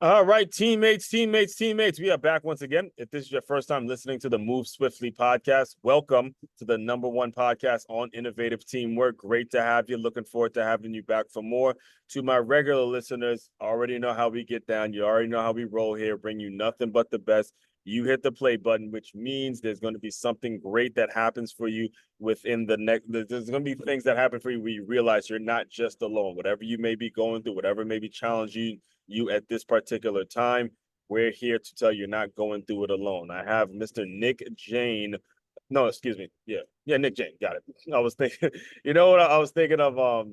All right, teammates. We are back once again. If this is your first time listening to the Move Swiftly podcast, welcome to the number one podcast on innovative teamwork. Great to have you. Looking forward to having you back for more. To my regular listeners, already know how we get down. You already know how we roll here. Bring you nothing but the best. You hit the play button, which means there's going to be something great that happens for you within the next. There's going to be things that happen for you where you realize you're not just alone. Whatever you may be going through, whatever may be challenging you at this particular time. We're here to tell you you're not going through it alone. I have Mr. Nick Jain. No, excuse me. Yeah, Nick Jain. Got it. I was thinking, you know what? I was thinking of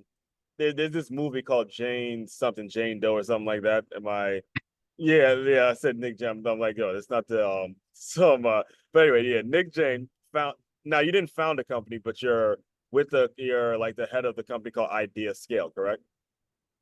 there's this movie called Jane something, Jane Doe or something like that. Am I? Yeah. I said Nick Jain. I'm like, yo, it's not the some. But anyway, yeah, Nick Jain found. Now you didn't found a company, but you're like the head of the company called Ideascale, correct?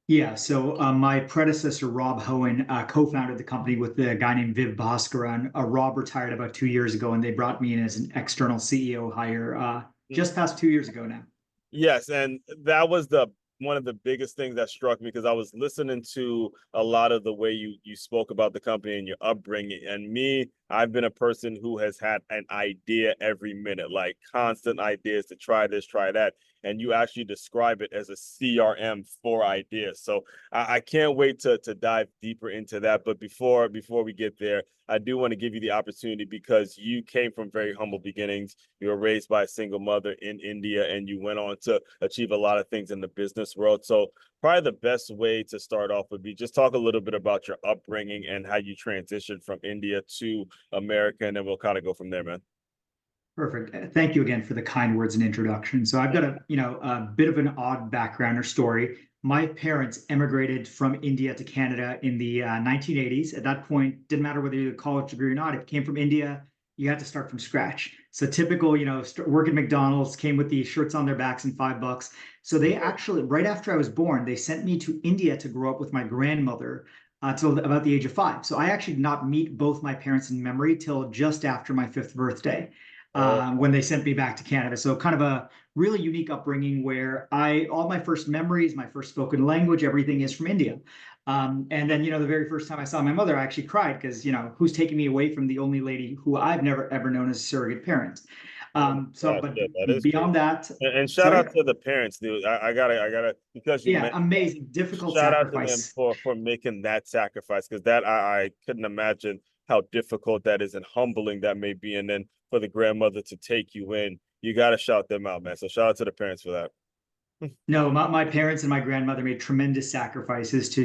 Yeah, so my predecessor, Rob Hohen, co-founded the company with a guy named Viv Bhaskaran. Rob retired about 2 years ago, and they brought me in as an external CEO hire just past 2 years ago now. Yes, and that was the one of the biggest things that struck me because I was listening to a lot of the way you spoke about the company and your upbringing. And me, I've been a person who has had an idea every minute, like constant ideas to try this, try that. And you actually describe it as a CRM for ideas. So I can't wait to dive deeper into that. But before we get there, I do want to give you the opportunity because you came from very humble beginnings. You were raised by a single mother in India, and you went on to achieve a lot of things in the business world. So, probably the best way to start off would be just talk a little bit about your upbringing and how you transitioned from India to America, and then we'll kind of go from there, man. Perfect. Thank you again for the kind words and introduction. So I've got a bit of an odd background or story. My parents immigrated from India to Canada in the 1980s. At that point, didn't matter whether you had a college degree or not. If you came from India, you had to start from scratch. So typical, work at McDonald's, came with the shirts on their backs and $5. So they actually, right after I was born, they sent me to India to grow up with my grandmother till about the age of 5. So I actually did not meet both my parents in memory till just after my fifth birthday Oh, when they sent me back to Canada. So kind of a really unique upbringing where all my first memories, my first spoken language, everything is from India. And then, the very first time I saw my mother, I actually cried because, who's taking me away from the only lady who I've never ever known as a surrogate parent. oh So, gosh, but yeah, that is crazy. beyond that, And shout sorry, out to the parents, dude. I gotta because you yeah, mentioned that. amazing, difficult Shout out to them sacrifice. for making that sacrifice because that I couldn't imagine how difficult that is and humbling that may be. And then for the grandmother to take you in, you got to shout them out, man. So shout out to the parents for that. No, my parents and my grandmother made tremendous sacrifices to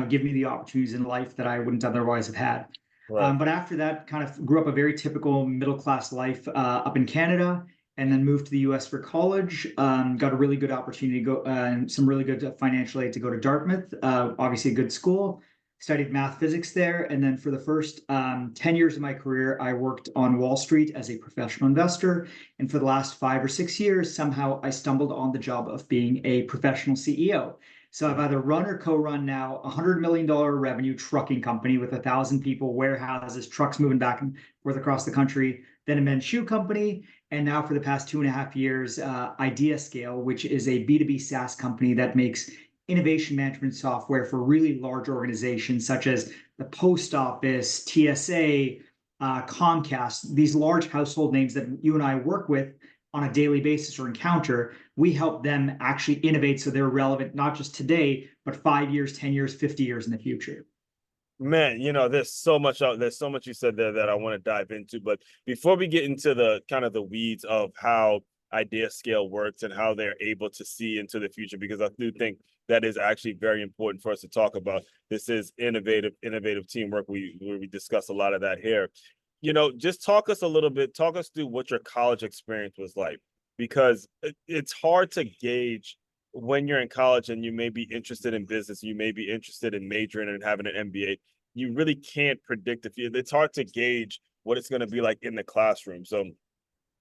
give me the opportunities in life that I wouldn't otherwise have had. Right. But after that, kind of grew up a very typical middle class life up in Canada, and then moved to the U.S. for college. Got a really good opportunity to go, and some really good financial aid to go to Dartmouth. Obviously, a good school. Studied math physics there, and then for the first 10 years of my career, I worked on Wall Street as a professional investor. And for the last 5 or 6 years, somehow I stumbled on the job of being a professional CEO. So I've either run or co-run now a $100 million revenue trucking company with 1,000 people, warehouses, trucks moving back and forth across the country, then a men's shoe company, and now for the past 2.5 years, Ideascale, which is a B2B SaaS company that makes innovation management software for really large organizations such as the post office, TSA, Comcast, these large household names that you and I work with on a daily basis or encounter. We help them actually innovate so they're relevant not just today, but 5 years, 10 years, 50 years in the future. Man, there's so much you said there that I want to dive into. But before we get into the kind of the weeds of how idea scale works and how they're able to see into the future, because I do think that is actually very important for us to talk about. This is innovative teamwork. We discuss a lot of that here. Just talk us through what your college experience was like, because it's hard to gauge when you're in college and you may be interested in business, you may be interested in majoring and having an MBA. You really can't predict it's hard to gauge what it's going to be like in the classroom. So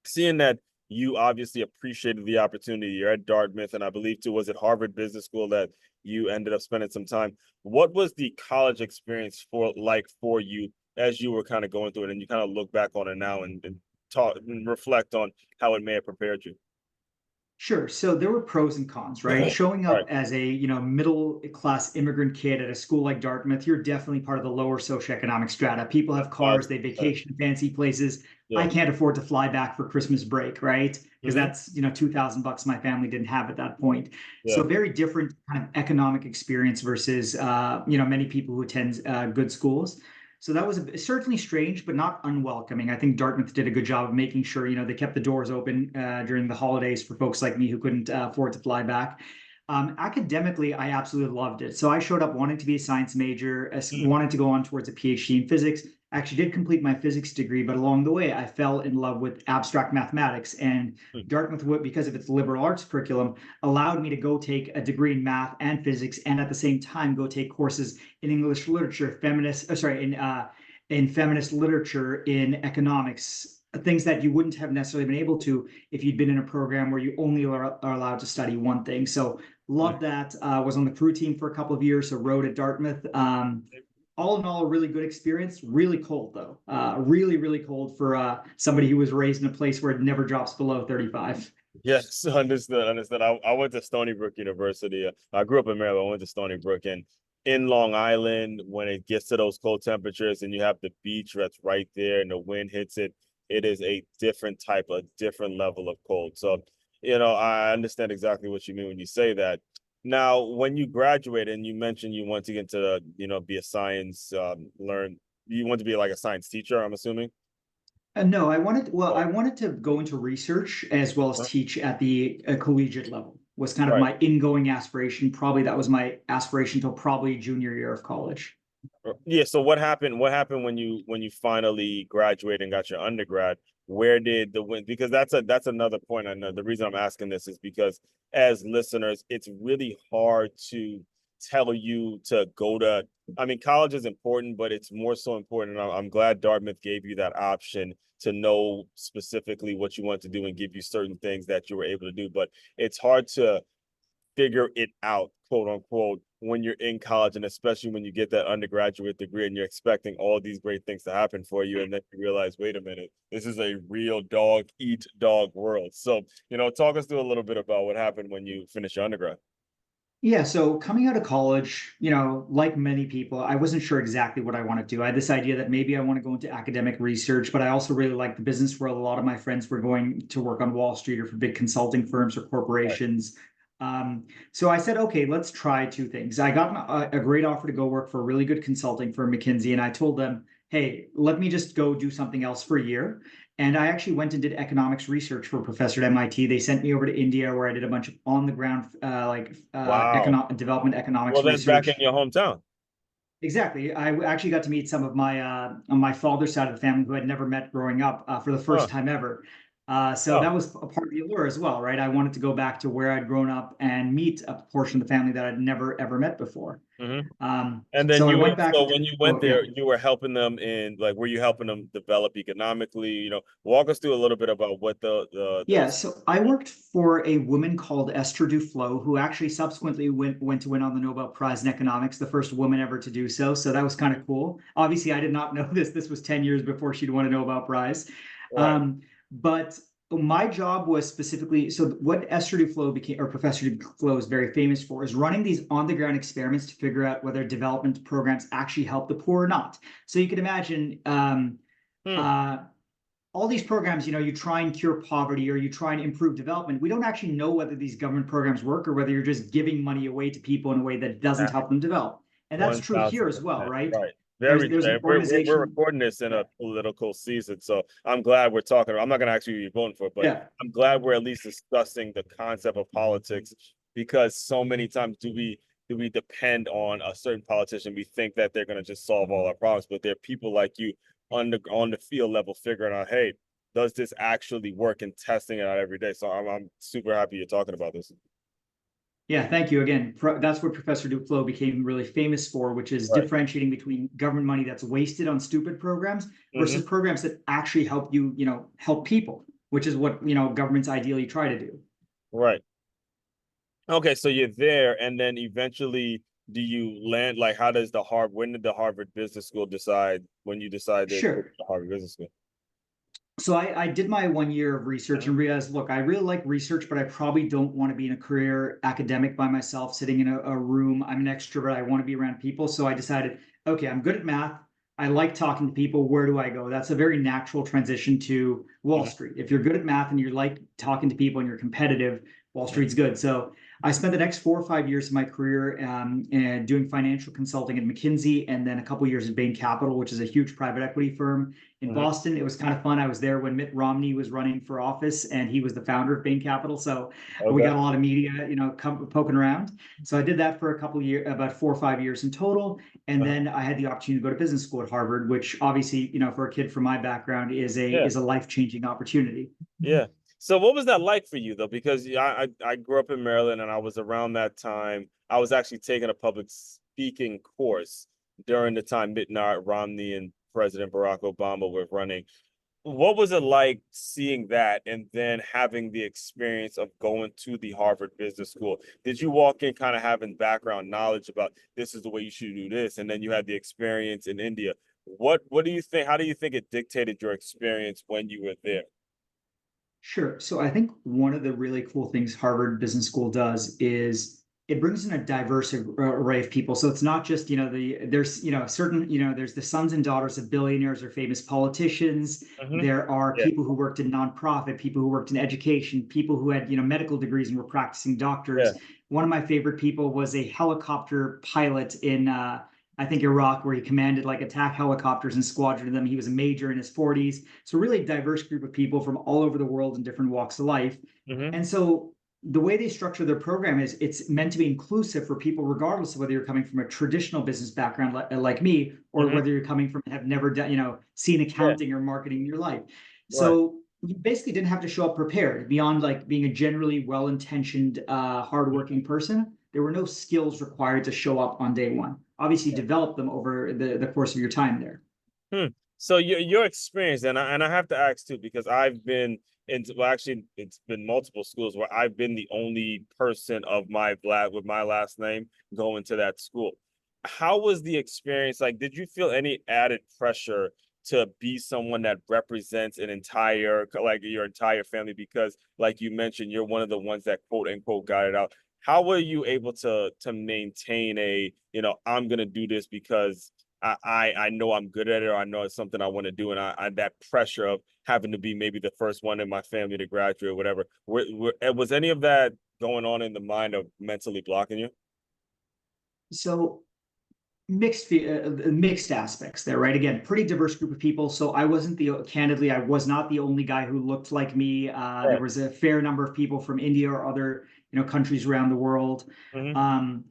seeing that you obviously appreciated the opportunity, you're at Dartmouth, and I believe too, was it Harvard Business School that you ended up spending some time? What was the college experience for you as you were kind of going through it, and you kind of look back on it now and talk and reflect on how it may have prepared you? Sure. So there were pros and cons, right? Showing up Right. as a, middle class immigrant kid at a school like Dartmouth, you're definitely part of the lower socioeconomic strata. People have cars, they vacation in fancy places. I Yeah. can't afford to fly back for Christmas break, right? Because Hmm. that's, $2,000 my family didn't have at that point. Yeah. So very different kind of economic experience versus, many people who attend good schools. So that was certainly strange, but not unwelcoming. I think Dartmouth did a good job of making sure, they kept the doors open during the holidays for folks like me who couldn't afford to fly back. Academically, I absolutely loved it. So I showed up wanting to be a science major, wanting to go on towards a PhD in physics. I actually did complete my physics degree, but along the way, I fell in love with abstract mathematics. And Dartmouth, because of its liberal arts curriculum, allowed me to go take a degree in math and physics, and at the same time go take courses in English literature, in feminist literature, in economics, things that you wouldn't have necessarily been able to if you'd been in a program where you only are allowed to study one thing. So loved that. Was on the crew team for a couple of years, so rowed at Dartmouth. All in all, a really good experience. Really cold though. Really, really cold for somebody who was raised in a place where it never drops below 35. Yes, understood, understood. I went to Stony Brook University. I grew up in Maryland. I went to Stony Brook, and in Long Island, when it gets to those cold temperatures and you have the beach that's right there and the wind hits it, it is a different type, a different level of cold. So, I understand exactly what you mean when you say that. Now, when you graduated and you mentioned you want to get into, be a science, you want to be like a science teacher, I'm assuming. No, I Oh, wanted to go into research as well as huh? teach at the collegiate level was kind of Right. my ingoing aspiration. Probably that was my aspiration till probably junior year of college. Yeah. So what happened? What happened when you finally graduated and got your undergrad? Where did the win? Because that's another point. I know the reason I'm asking this is because as listeners, it's really hard to tell you to go to. I mean, college is important, but it's more so important. And I'm glad Dartmouth gave you that option to know specifically what you want to do and give you certain things that you were able to do. But it's hard to figure it out, quote unquote, when you're in college, and especially when you get that undergraduate degree and you're expecting all these great things to happen for you, and then you realize, wait a minute, this is a real dog eat dog world. So, talk us through a little bit about what happened when you finished your undergrad. Yeah, so coming out of college, like many people, I wasn't sure exactly what I want to do. I had this idea that maybe I want to go into academic research, but I also really like the business world. A lot of my friends were going to work on Wall Street or for big consulting firms or Right. corporations. So I said, okay, let's try two things. I got a great offer to go work for a really good consulting firm, McKinsey, and I told them, hey, let me just go do something else for a year. And I actually went and did economics research for a professor at MIT. They sent me over to India where I did a bunch of on the ground, Wow. development Well, economics that's back in research. your hometown. Exactly. I actually got to meet some of my on my father's side of the family who I'd never met growing up for the first Huh. time ever. So Wow. that was a part of the allure as well, right? I wanted to go back to where I'd grown up and meet a portion of the family that I'd never ever met before. Hmm. Um, And then so I you went went, back so and when did, you went oh yeah. there, you were helping them in, like, were you helping them develop economically? Walk us through a little bit about what Yeah, so I worked for a woman called Esther Duflo, who actually subsequently went to win on the Nobel Prize in economics, the first woman ever to do so. So that was kind of cool. Obviously, I did not know this. This was 10 years before she'd won a Nobel Prize. Right. But my job was specifically so what Esther Duflo became, or Professor Duflo is very famous for, is running these on-the-ground experiments to figure out whether development programs actually help the poor or not. So you can imagine Hmm. uh, all these programs, you try and cure poverty or you try and improve development. We don't actually know whether these government programs work or whether you're just giving money away to people in a way that doesn't help them develop. And that's true here as well, 1000%. right? Right. There's Very there's true. an And we're organization. recording this in Yeah, a political season, so I'm glad we're talking. I'm not going to ask you who you're voting for, but yeah. I'm glad we're at least discussing the concept of politics, because so many times do we depend on a certain politician. We think that they're going to just solve all our problems, but there are people like you on the field level figuring out, hey, does this actually work, and testing it out every day. So I'm super happy you're talking about this. Yeah, thank you again. That's what Professor Duflo became really famous for, which is Right. differentiating between government money that's wasted on stupid programs versus Hmm. programs that actually help help people, which is what, governments ideally try to do. Right. Okay, so you're there, and then eventually, do you land? Like, how does when did the Harvard Business School decide when you decided to go to Sure. the Harvard Business School? So I did my 1 year of research Mhm. and realized, look, I really like research, but I probably don't want to be in a career academic by myself, sitting in a room. I'm an extrovert. I want to be around people. So I decided, okay, I'm good at math. I like talking to people. Where do I go? That's a very natural transition to Wall Mhm. Street. If you're good at math and you like talking to people and you're competitive, Wall Mhm. Street's good. So I spent the next 4 or 5 years of my career and doing financial consulting at McKinsey, and then a couple years at Bain Capital, which is a huge private equity firm in Mhm. Boston. It was kind of fun. I was there when Mitt Romney was running for office, and he was the founder of Bain Capital. So we Okay. got a lot of media, poking around. So I did that for a couple of years, about 4 or 5 years in total. And Uh-huh. then I had the opportunity to go to business school at Harvard, which obviously, for a kid from my background Yeah. is a life-changing opportunity. Yeah. So what was that like for you though? Because I grew up in Maryland and I was around that time. I was actually taking a public speaking course during the time Mitt Romney and President Barack Obama were running. What was it like seeing that and then having the experience of going to the Harvard Business School? Did you walk in kind of having background knowledge about this is the way you should do this, and then you had the experience in India? What do you think? How do you think it dictated your experience when you were there? Sure. So I think one of the really cool things Harvard Business School does is it brings in a diverse array of people. So it's not just, there's, certain, there's the sons and daughters of billionaires or famous politicians. Hmm. There are Yeah, people who worked in nonprofit, people who worked in education, people who had, medical degrees and were practicing yeah, doctors. One of my favorite people was a helicopter pilot in, I think Iraq, where he commanded like attack helicopters and squadroned them. He was a major in his 40s. So really diverse group of people from all over the world in different walks of life. hmm, And so the way they structure their program is it's meant to be inclusive for people, regardless of whether you're coming from a traditional business background like me, or hmm, whether you're coming from have never done, seen yeah, accounting or marketing in your life. right. So you basically didn't have to show up prepared beyond like being a generally well-intentioned, hardworking person. There were no skills required to show up on day one. Obviously, develop them over the course of your time there. Hmm. So your experience, and I have to ask too, because I've been into well, actually, it's been multiple schools where I've been the only person of my black with my last name going to that school. How was the experience like? Did you feel any added pressure to be someone that represents an entire, like your entire family? Because, like you mentioned, you're one of the ones that quote unquote got it out. How were you able to maintain a, I'm gonna do this because I know I'm good at it, or I know it's something I want to do, and I that pressure of having to be maybe the first one in my family to graduate, or whatever. Was any of that going on in the mind of mentally blocking you? So mixed aspects there, right? Again, pretty diverse group of people. So I wasn't the candidly, I was not the only guy who looked like me. There Right. was a fair number of people from India or other, countries around the world. Hmm. Um,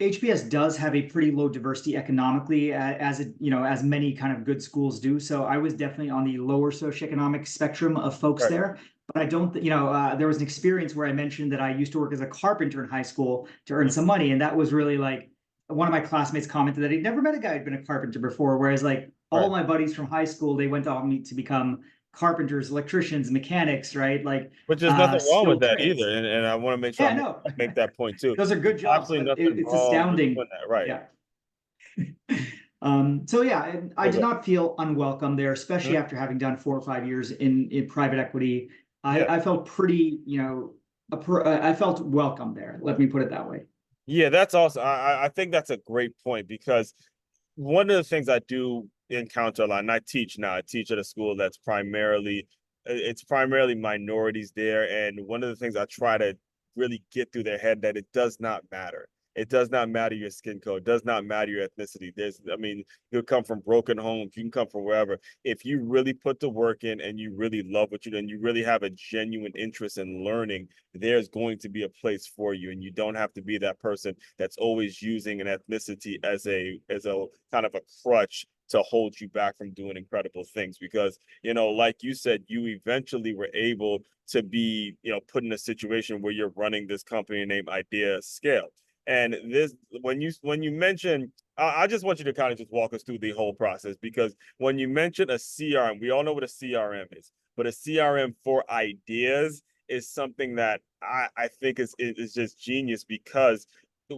HBS does have a pretty low diversity economically, as it, as many kind of good schools do. So I was definitely on the lower socioeconomic spectrum of folks Right. there. But I don't, there was an experience where I mentioned that I used to work as a carpenter in high school to earn some Hmm. money, and that was really like one of my classmates commented that he'd never met a guy who'd been a carpenter before. Whereas like all Right. my buddies from high school, they went on to become carpenters, electricians, mechanics, right? Like Which there's nothing wrong with skilled that either, trades. and I want to make sure Yeah, no, I make that point too. those are There's good jobs, absolutely but nothing it's wrong with astounding. doing that. Right. Yeah. So yeah, I did Okay. not feel unwelcome there, especially Mhm. after having done 4 or 5 years in private equity. Yeah. I felt pretty, I felt welcome there. Let me put it that way. Yeah, that's also I think that's a great point because one of the things I do encounter a lot, and I teach now, I teach at a school that's primarily minorities there. And one of the things I try to really get through their head that it does not matter. It does not matter your skin color, it does not matter your ethnicity. I mean, you'll come from broken homes, you can come from wherever. If you really put the work in and you really love what you do and you really have a genuine interest in learning, there's going to be a place for you. And you don't have to be that person that's always using an ethnicity as a kind of a crutch to hold you back from doing incredible things because like you said, you eventually were able to be put in a situation where you're running this company named Ideascale. And this when you mention I just want you to kind of just walk us through the whole process because when you mention a CRM, we all know what a CRM is, but a CRM for ideas is something that I think is just genius because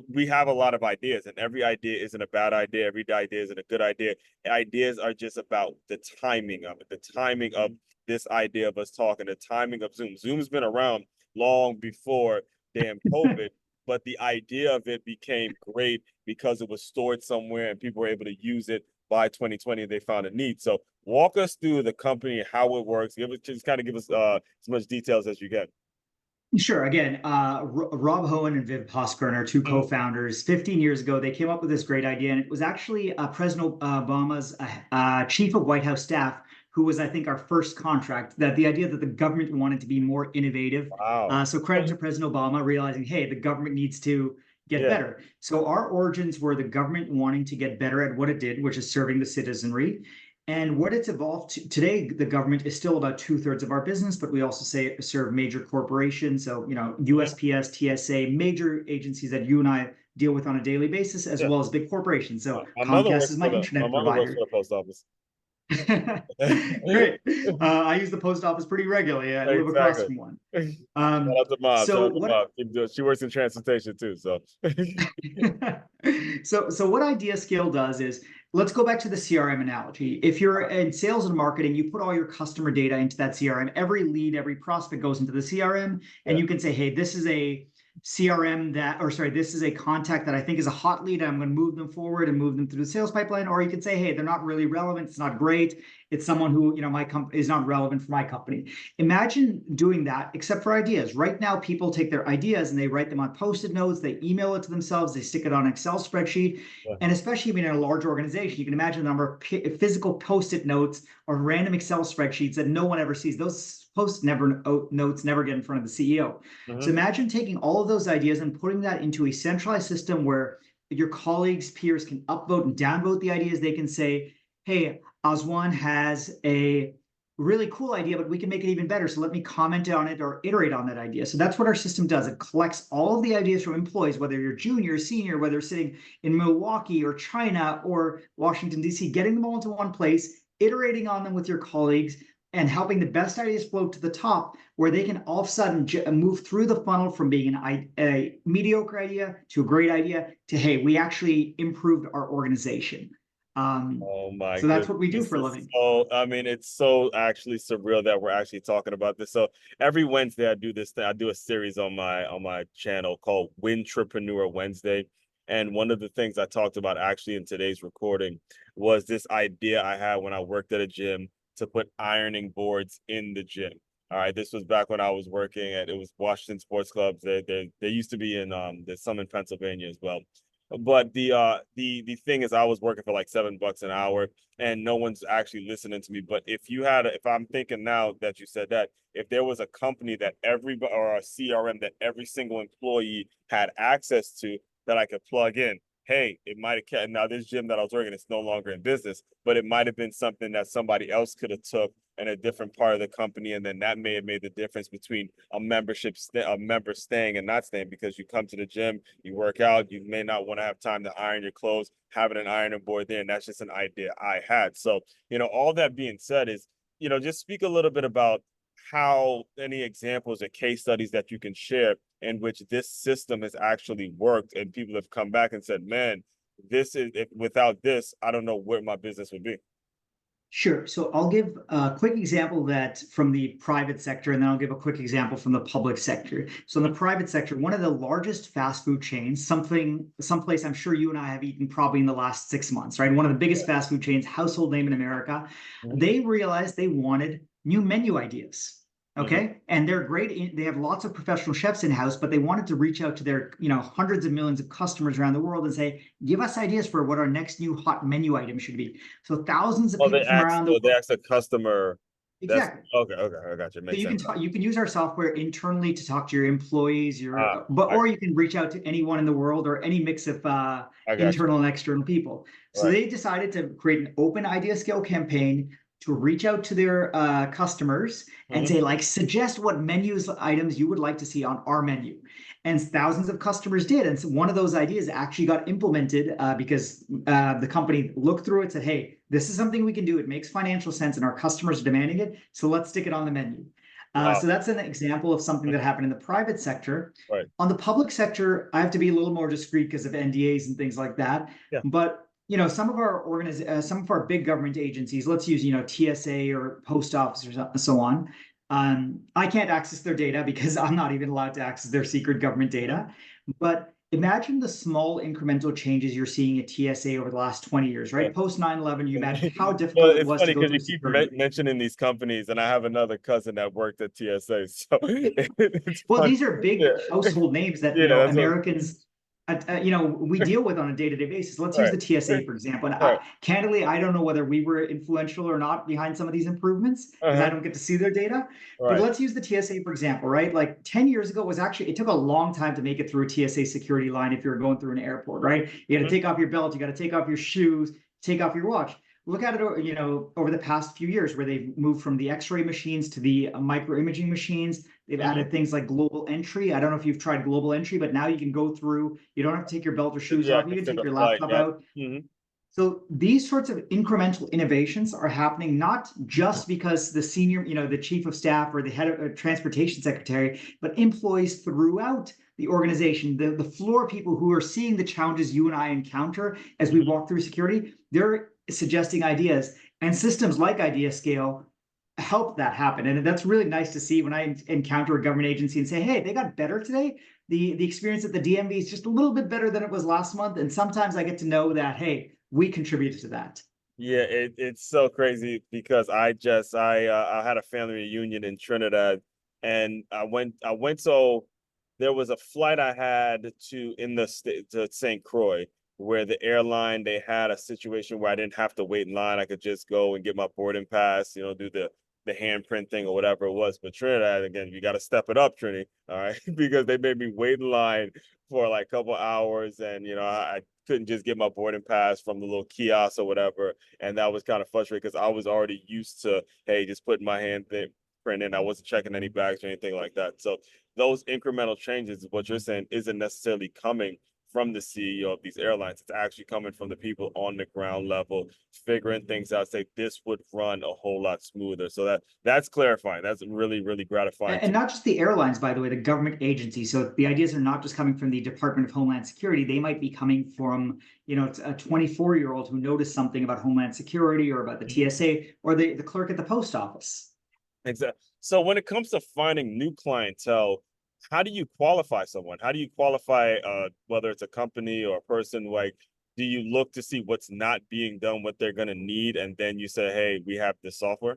we have a lot of ideas, and every idea isn't a bad idea. Every idea isn't a good idea. Ideas are just about the timing of it, the timing of this idea of us talking, the timing of Zoom. Zoom's been around long before damn COVID, but the idea of it became great because it was stored somewhere and people were able to use it by 2020. They found a need. So walk us through the company, how it works. Just kind of give us as much details as you can. Sure. Again, Rob Hohen and Viv Hoskern are two co-founders. 15 years ago, they came up with this great idea, and it was actually President Obama's chief of White House staff who was, I think, our first contract. That the idea that the government wanted to be more innovative. Wow. So credit to President Obama realizing, hey, the government needs to get Yeah. better. So our origins were the government wanting to get better at what it did, which is serving the citizenry. And what it's evolved to today, the government is still about 2/3 of our business, but we also serve major corporations. So, USPS, TSA, major agencies that you and I deal with on a daily basis, as Yeah. well as big corporations. So My mother Comcast works is for my my internet mother works provider. for the post office. Great. I use the post office pretty regularly. I live across Exactly. from one. Shout out to mom. Shout So out to what mom. She works in transportation too. So so what Ideascale does is, let's go back to the CRM analogy. If you're in sales and marketing, you put all your customer data into that CRM. Every lead, every prospect goes into the CRM, and yeah. you can say, hey, this is a CRM this is a contact that I think is a hot lead. I'm going to move them forward and move them through the sales pipeline. Or you can say, hey, they're not really relevant. It's not great. It's someone who, my company is not relevant for my company. Imagine doing that, except for ideas. Right now, people take their ideas and they write them on Post-it notes. They email it to themselves. They stick it on an Excel spreadsheet. Yeah. And especially being in a large organization, you can imagine the number of physical Post-it notes or random Excel spreadsheets that no one ever sees. Those notes never get in front of the CEO. So imagine taking all of those ideas and putting that into a centralized system where your colleagues, peers can upvote and downvote the ideas. They can say, hey, Oswan has a really cool idea, but we can make it even better. So let me comment on it or iterate on that idea. So that's what our system does. It collects all of the ideas from employees, whether you're junior, senior, whether sitting in Milwaukee or China or Washington, D.C., getting them all into one place, iterating on them with your colleagues, and helping the best ideas float to the top, where they can all of a sudden move through the funnel from being a mediocre idea to a great idea to, hey, we actually improved our organization. Oh my So that's goodness. what we do This for a is living. so, I mean, it's so actually surreal that we're actually talking about this. So every Wednesday I do this thing. I do a series on my channel called Wintrepreneur Wednesday. And one of the things I talked about actually in today's recording was this idea I had when I worked at a gym to put ironing boards in the gym. All right, this was back when I was working at, it was Washington Sports Clubs. They used to be in there's some in Pennsylvania as well. But the thing is, I was working for like $7 an hour, and no one's actually listening to me. But if I'm thinking now that you said that, if there was a company that everybody, or a CRM that every single employee had access to, that I could plug in, hey, it might have kept, now this gym that I was working, it's no longer in business, but it might have been something that somebody else could have took in a different part of the company, and then that may have made the difference between a member staying and not staying, because you come to the gym, you work out, you may not want to have time to iron your clothes, having an ironing board there, and that's just an idea I had. So, all that being said is, just speak a little bit about how any examples or case studies that you can share in which this system has actually worked and people have come back and said, man, without this, I don't know where my business would be. Sure. So I'll give a quick example that from the private sector, and then I'll give a quick example from the public sector. So in the private sector, one of the largest fast food chains, someplace I'm sure you and I have eaten probably in the last 6 months, right? One of the biggest fast food chains, household name in America. They realized they wanted new menu ideas. Okay. And they're great. They have lots of professional chefs in house, but they wanted to reach out to their, hundreds of millions of customers around the world and say, give us ideas for what our next new hot menu item should be. So thousands of Oh, people from around the they world. asked a customer. That's Exactly. okay. Okay, I got you. So Makes you can sense. you can use our software internally to talk to your employees, or you can reach out to anyone in the world or any mix of I got you. internal and external people. So Right. they decided to create an open Ideascale campaign to reach out to their customers and say, like, suggest what items you would like to see on our menu. And thousands of customers did. And so one of those ideas actually got implemented because the company looked through it, said, hey, this is something we can do. It makes financial sense and our customers are demanding it. So let's stick it on the menu. Wow. So that's an example of something that happened in the private sector. Right. On the public sector, I have to be a little more discreet because of NDAs and things like that. Yeah. But some of our big government agencies, let's use TSA or post office or so on. I can't access their data because I'm not even allowed to access their secret government data. But imagine the small incremental changes you're seeing at TSA over the last 20 years, Yeah. right? Post 9/11, you imagine how Well, difficult it it's was to funny go because you through keep security. mentioning these companies, and I have another cousin that worked at TSA, so it's Well, funny. these are big Yeah, household names that, yeah, that's what. Americans, we deal with on a day-to-day basis. Let's use Right, the TSA, for example. And right, candidly, I don't know whether we were influential or not behind some of these improvements because I uh-huh, don't get to see their data. But right, let's use the TSA, for example, right? Like 10 years ago, it took a long time to make it through a TSA security line if you're going through an airport, right? You got to mhm, take off your belt, you got to take off your shoes, take off your watch. Look at it, over the past few years where they've moved from the X-ray machines to the micro imaging machines. They've mhm. added things like global entry. I don't know if you've tried global entry, but now you can go through, you don't have to take your belt or shoes Yeah, I off. You can can fit take a your flight. laptop Yep. out. Mhm. So these sorts of incremental innovations are happening not just because the senior, the chief of staff or the head of transportation secretary, but employees throughout the organization, the floor people who are seeing the challenges you and I encounter as we Mhm. walk through security, they're suggesting ideas, and systems like Ideascale help that happen. And that's really nice to see when I encounter a government agency and say, hey, they got better today. The experience at the DMV is just a little bit better than it was last month. And sometimes I get to know that, hey, we contributed to that. Yeah, it's so crazy because I had a family reunion in Trinidad, and I went so there was a flight I had to in the state to St. Croix where the airline they had a situation where I didn't have to wait in line. I could just go and get my boarding pass, do the handprint thing or whatever it was. But Trinidad, again, you got to step it up, Trini, all right, because they made me wait in line for like a couple hours, and I couldn't just get my boarding pass from the little kiosk or whatever, and that was kind of frustrating because I was already used to, hey, just putting my print in. I wasn't checking any bags or anything like that. So those incremental changes, what you're saying, isn't necessarily coming from the CEO of these airlines. It's actually coming from the people on the ground level, figuring things out. Say this would run a whole lot smoother. So that's clarifying. That's really, really gratifying And to. not just the airlines, by the way, the government agencies. So the ideas are not just coming from the Department of Homeland Security. They might be coming from, a 24-year-old who noticed something about Homeland Security or about the Mhm. TSA or the clerk at the post office. Exactly. So when it comes to finding new clientele, how do you qualify someone? How do you qualify whether it's a company or a person? Like, do you look to see what's not being done, what they're gonna need, and then you say, hey, we have this software?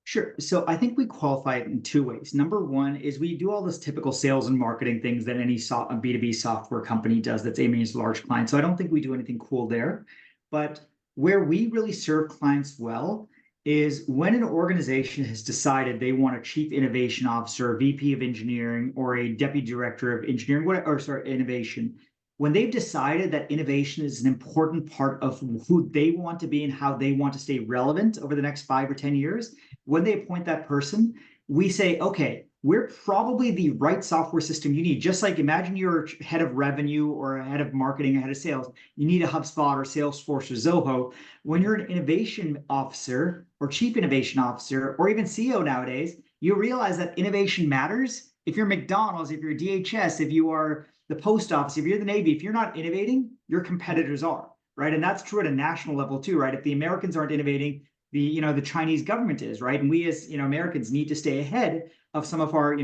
Sure. So I think we qualify it in two ways. Number one is we do all this typical sales and marketing things that any B2B software company does that's aiming at large clients. So I don't think we do anything cool there. But where we really serve clients well is when an organization has decided they want a chief innovation officer, a VP of engineering, or a deputy director of engineering, or sorry, innovation. When they've decided that innovation is an important part of who they want to be and how they want to stay relevant over the next 5 or 10 years, when they appoint that person, we say, okay, we're probably the right software system you need. Just like imagine you're head of revenue or a head of marketing, a head of sales, you need a HubSpot or Salesforce or Zoho. When you're an innovation officer or chief innovation officer or even CEO nowadays, you realize that innovation matters. If you're McDonald's, if you're DHS, if you are the post office, if you're the Navy, if you're not innovating, your competitors are, right? And that's true at a national level too, right? If the Americans aren't innovating, the Chinese government is, right? And we as Americans need to stay ahead of some of our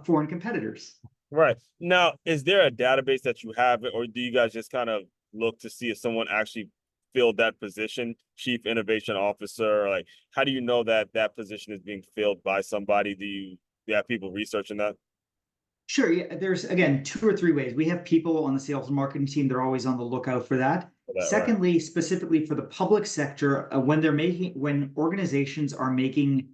foreign competitors. Right. Now, is there a database that you have, or do you guys just kind of look to see if someone actually filled that position, chief innovation officer? Like, how do you know that that position is being filled by somebody? Do you have people researching that? Sure, yeah, there's again 2 or 3 ways. We have people on the sales and marketing team, they're always on the lookout for that. For that, right? Secondly, specifically for the public sector, when organizations are making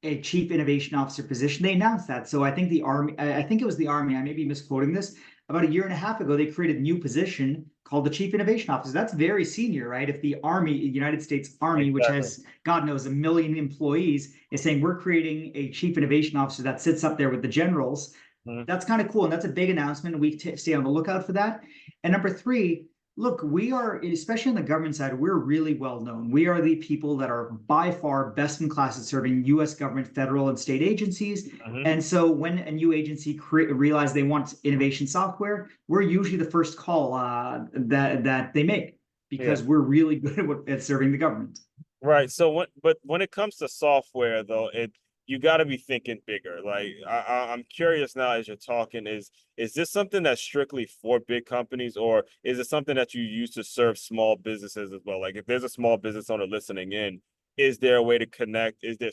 a chief innovation officer position, they announced that. So I think the Army, I think it was the Army, I may be misquoting this, about a year and a half ago, they created a new position called the chief innovation officer. That's very senior, right? If the Army, United States Army, which Exactly. has, God knows, 1 million employees, is saying we're creating a chief innovation officer that sits up there with the generals, Mhm. that's kind of cool. And that's a big announcement. We stay on the lookout for that. And number three, Look, we are, especially on the government side, we're really well known. We are the people that are by far best in class at serving US government, federal, and state agencies. Hmm. And so when a new agency realize they want innovation software, we're usually the first call that they make Yeah. because we're really good at serving the government. Right. So but when it comes to software though, you got to be thinking bigger. Like I'm curious now as you're talking, is this something that's strictly for big companies, or is it something that you use to serve small businesses as well? Like if there's a small business owner listening in, is there a way to connect? Is there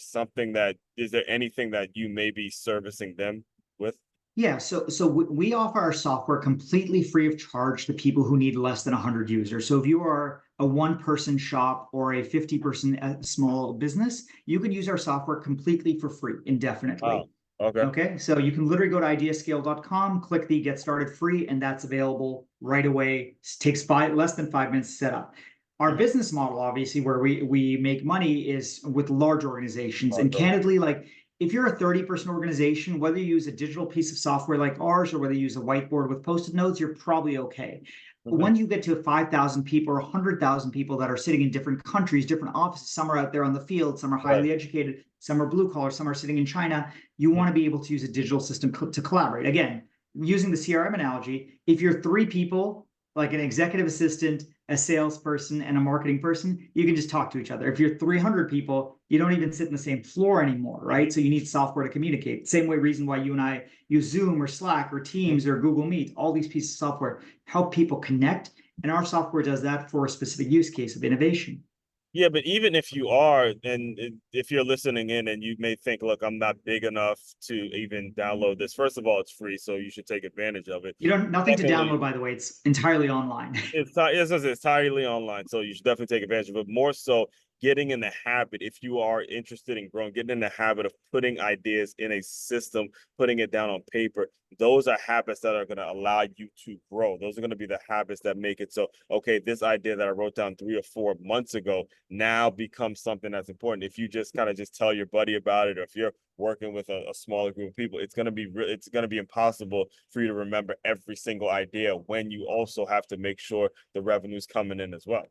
anything that you may be servicing them with? Yeah, so we offer our software completely free of charge to people who need less than 100 users. So if you are a one-person shop or a 50-person small business, you can use our software completely for free Oh, indefinitely. okay. Okay, so you can literally go to ideascale.com, click the get started free, and that's available right away. It takes less than 5 minutes to set up. Our Mhm. business model, obviously, where we make money is with large organizations. And Okay. candidly, like if you're a 30-person organization, whether you use a digital piece of software like ours or whether you use a whiteboard with post-it notes, you're probably okay. But Mhm. when you get to 5,000 people or 100,000 people that are sitting in different countries, different offices, some are out there on the field, some are Right. highly educated, some are blue collar, some are sitting in China, you Mhm. want to be able to use a digital system to collaborate. Again, using the CRM analogy, if you're three people, like an executive assistant, a salesperson, and a marketing person, you can just talk to each other. If you're 300 people, you don't even sit in the same floor anymore, right? So you need software to communicate. Same way, reason why you and I use Zoom or Slack or Mhm. Teams or Google Meet, all these pieces of software help people connect. And our software does that for a specific use case of innovation. Yeah, but even if you are, and if you're listening in and you may think, look, I'm not big enough to even download this. First of all, it's free, so you should take advantage of it. You don't nothing to Secondly, download, by the way. It's entirely online. it's entirely online, so you should definitely take advantage of it. More so, getting in the habit, if you are interested in growing, getting in the habit of putting ideas in a system, putting it down on paper. Those are habits that are going to allow you to grow. Those are going to be the habits that make it so, okay, this idea that I wrote down 3 or 4 months ago now becomes something that's important. If you just kind of just tell your buddy about it, or if you're working with a smaller group of people, it's going to be impossible for you to remember every single idea when you also have to make sure the revenue's coming in as well.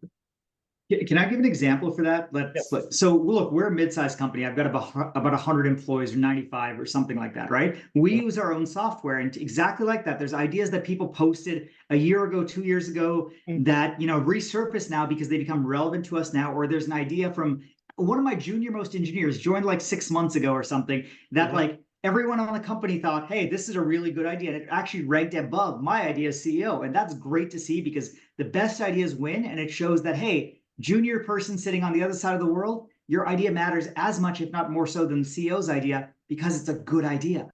Can I give an example for that? Let's Yes. so look, we're a mid-sized company. I've got about 100 employees or 95 or something like that, right? We Mhm. use our own software, and exactly like that. There's ideas that people posted a year ago, 2 years ago that resurface now because they become relevant to us now. Or there's an idea from one of my junior most engineers joined like 6 months ago or something that Mhm. like everyone on the company thought, hey, this is a really good idea. And it actually ranked above my idea as CEO. And that's great to see because the best ideas win. And it shows that, hey, junior person sitting on the other side of the world, your idea matters as much, if not more so, than the CEO's idea because it's a good idea.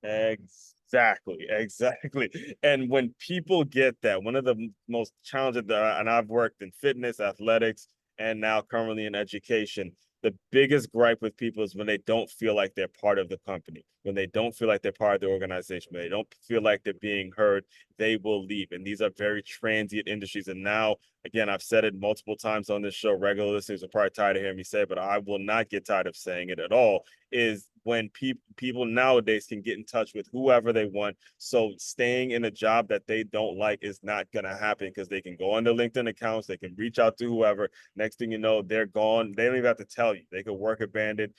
Exactly, exactly. And when people get that, one of the most challenging, and I've worked in fitness, athletics, and now currently in education, the biggest gripe with people is when they don't feel like they're part of the company, when they don't feel like they're part of the organization, when they don't feel like they're being heard, they will leave. And these are very transient industries. And now, again, I've said it multiple times on this show. Regular listeners are probably tired of hearing me say it, but I will not get tired of saying it at all. Is when people nowadays can get in touch with whoever they want. So staying in a job that they don't like is not going to happen because they can go on their LinkedIn accounts, they can reach out to whoever. Next thing you know, they're gone. They don't even have to tell you. They could work abandoned.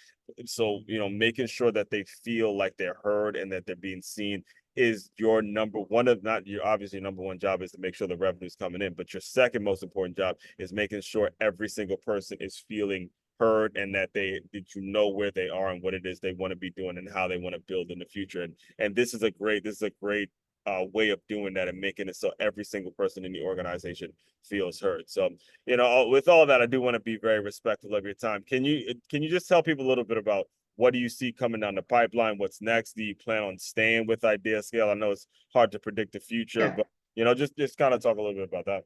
So, making sure that they feel like they're heard and that they're being seen is your number one of not your obviously number one job is to make sure the revenue's coming in, but your second most important job is making sure every single person is feeling heard and that you know where they are and what it is they want to be doing and how they want to build in the future. And this is a great way of doing that and making it so every single person in the organization feels heard. So, with all that, I do want to be very respectful of your time. Can you just tell people a little bit about what do you see coming down the pipeline? What's next? Do you plan on staying with Ideascale? I know it's hard to predict the future, Yeah, but just kind of talk a little bit about that.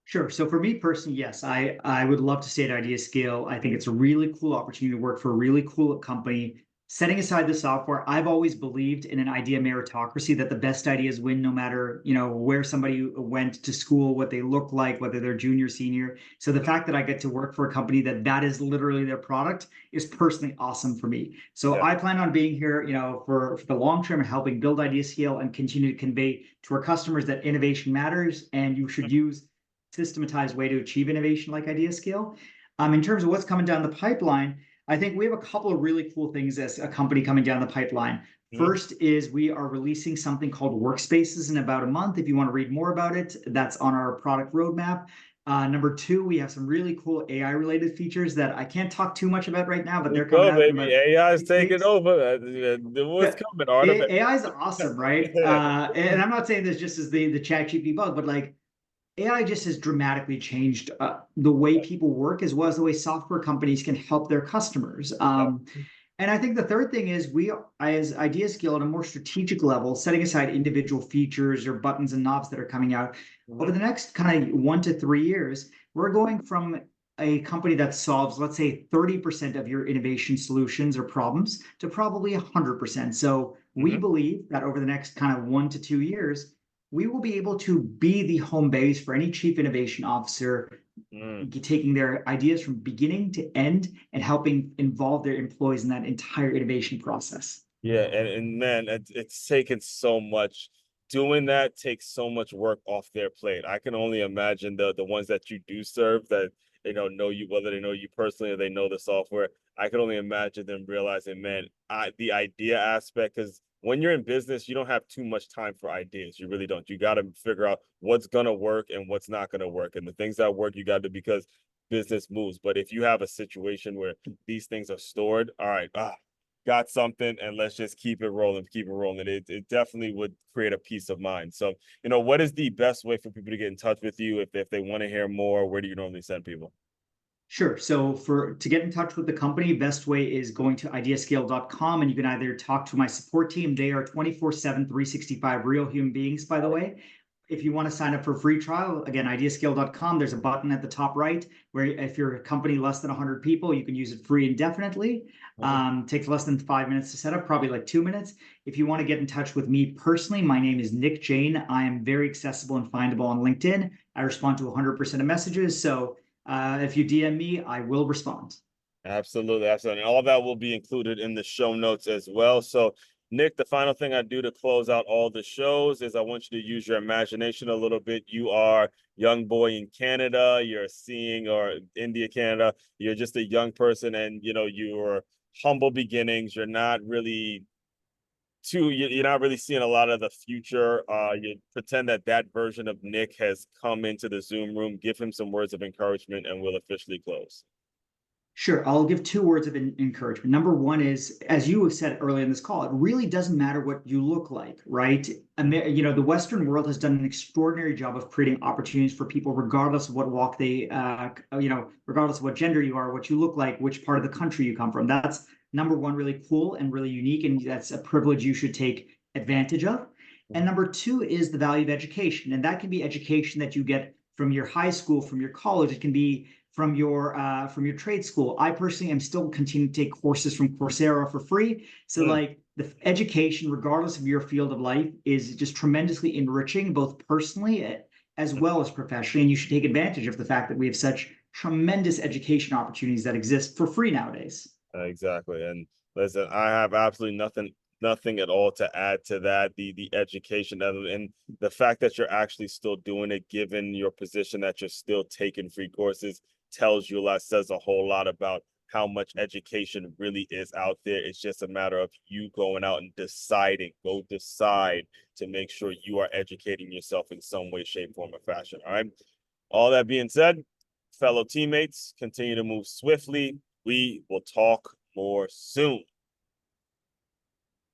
sure. So for me personally, yes, I would love to stay at Idea Scale. I think it's a really cool opportunity to work for a really cool company. Setting aside the software, I've always believed in an idea meritocracy that the best ideas win no matter, where somebody went to school, what they look like, whether they're junior, senior. So the fact that I get to work for a company that is literally their product is personally awesome for me. So Yeah. I plan on being here, for the long term and helping build Idea Scale and continue to convey to our customers that innovation matters and you should use systematized way to achieve innovation like Ideascale. In terms of what's coming down the pipeline, I think we have a couple of really cool things as a company coming down the pipeline. First is we are releasing something called Workspaces in about a month. If you want to read more about it, that's on our product roadmap. Number two, we have some really cool AI related features that I can't talk too much about right now, but they're coming Go, out in baby. about AI is 6 taking weeks. over. What's coming? Artificial. AI is awesome, right? And I'm not saying this just as the ChatGPT bug, but like AI just has dramatically changed the way people work as well as the way software companies can help their customers. And I think the third thing is we, as Ideascale, at a more strategic level, setting aside individual features or buttons and knobs that are coming out over the next kind of 1 to 3 years, we're going from a company that solves, let's say, 30% of your innovation solutions or problems to probably 100%. So we believe that over the next kind of 1 to 2 years, we will be able to be the home base for any chief innovation officer, taking their ideas from beginning to end and helping involve their employees in that entire innovation process. Yeah, and man, it's taken so much. Doing that takes so much work off their plate. I can only imagine the ones that you do serve that know you, whether they know you personally or they know the software. I can only imagine them realizing, man, the idea aspect, because when you're in business, you don't have too much time for ideas. You really don't. You got to figure out what's gonna work and what's not gonna work, and the things that work, you got to, because business moves. But if you have a situation where these things are stored, all right, got something, and let's just keep it rolling, keep it rolling. It definitely would create a peace of mind. So, what is the best way for people to get in touch with you if they want to hear more? Where do you normally send people? Sure. So to get in touch with the company, best way is going to ideascale.com, and you can either talk to my support team. They are 24/7, 365 real human beings, by the way. If you want to sign up for a free trial, again, ideascale.com, there's a button at the top right where if you're a company less than 100 people, you can use it free indefinitely. Takes less than 5 minutes to set up, probably like 2 minutes. If you want to get in touch with me personally, my name is Nick Jain. I am very accessible and findable on LinkedIn. I respond to 100% of messages. So if you DM me, I will respond. Absolutely, absolutely. And all that will be included in the show notes as well. So, Nick, the final thing I do to close out all the shows is I want you to use your imagination a little bit. You are a young boy in Canada, you're seeing, or India, Canada, you're just a young person, and you're humble beginnings. You're not really you're not really seeing a lot of the future. You pretend that version of Nick has come into the Zoom room. Give him some words of encouragement, and we'll officially close. Sure. I'll give two words of encouragement. Number one is, as you have said earlier in this call, it really doesn't matter what you look like, right? The Western world has done an extraordinary job of creating opportunities for people, regardless of what walk regardless of what gender you are, what you look like, which part of the country you come from. That's number one, really cool and really unique, and that's a privilege you should take advantage of. And number two is the value of education, and that can be education that you get from your high school, from your college. It can be from your trade school. I personally am still continuing to take courses from Coursera for free. So like the education, regardless of your field of life, is just tremendously enriching, both personally as well as professionally. And you should take advantage of the fact that we have such tremendous education opportunities that exist for free nowadays. Exactly. And listen, I have absolutely nothing at all to add to that. The education and the fact that you're actually still doing it, given your position that you're still taking free courses, tells you a lot, says a whole lot about how much education really is out there. It's just a matter of you going out and go decide to make sure you are educating yourself in some way, shape, form, or fashion. All right. All that being said, fellow teammates, continue to move swiftly. We will talk more soon.